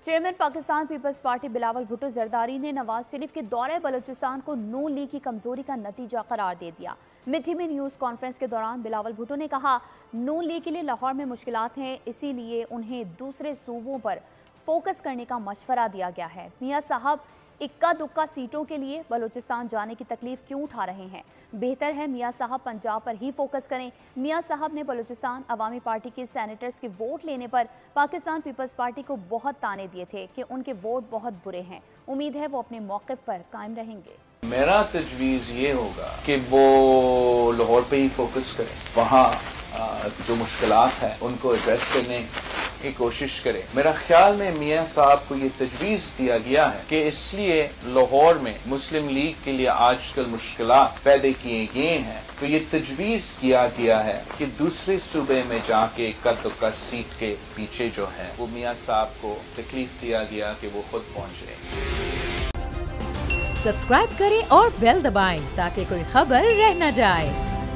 Chairman Pakistan Peoples Party Bilawal Bhutto Zardari ने नवाज शरीफ के दौरे बलूचिस्तान को नून लीग की कमजोरी का नतीजा करार दे दिया। मिठी में न्यूज़ कॉन्फ्रेंस के दौरान बिलावल भुट्टो ने कहा, नून लीग के लिए लाहौर में मुश्किलात हैं, इसीलिए उन्हें दूसरे सूबों पर फोकस करने का मशवरा दिया गया है। मियां साहब इक्का दुक्का सीटों के लिए बलूचिस्तान जाने की तकलीफ क्यों उठा रहे हैं? बेहतर है मियां साहब पंजाब पर ही फोकस करें। मियां साहब ने बलूचिस्तान अवामी पार्टी के सेनेटर्स के वोट लेने पर पाकिस्तान पीपल्स पार्टी को बहुत ताने दिए थे कि उनके वोट बहुत बुरे हैं। उम्मीद है वो अपने मौक़िफ़ पर कायम रहेंगे। मेरा तजवीज़ ये होगा कि वो लाहौर पे ही फोकस करें, वहाँ जो मुश्किलात हैं उनको एड्रेस करने की कोशिश करें। मेरा ख्याल में मियां साहब को ये तजवीज़ दिया गया है कि इसलिए लाहौर में मुस्लिम लीग के लिए आजकल मुश्किलात पैदा किए गए हैं, तो ये तजवीज़ किया गया है कि दूसरे सूबे में जाके इक्का सीट के पीछे जो है वो मियां साहब को तकलीफ दिया गया कि वो खुद पहुंचे। सब्सक्राइब करें और बेल दबाएं ताकि कोई खबर रह न जाए।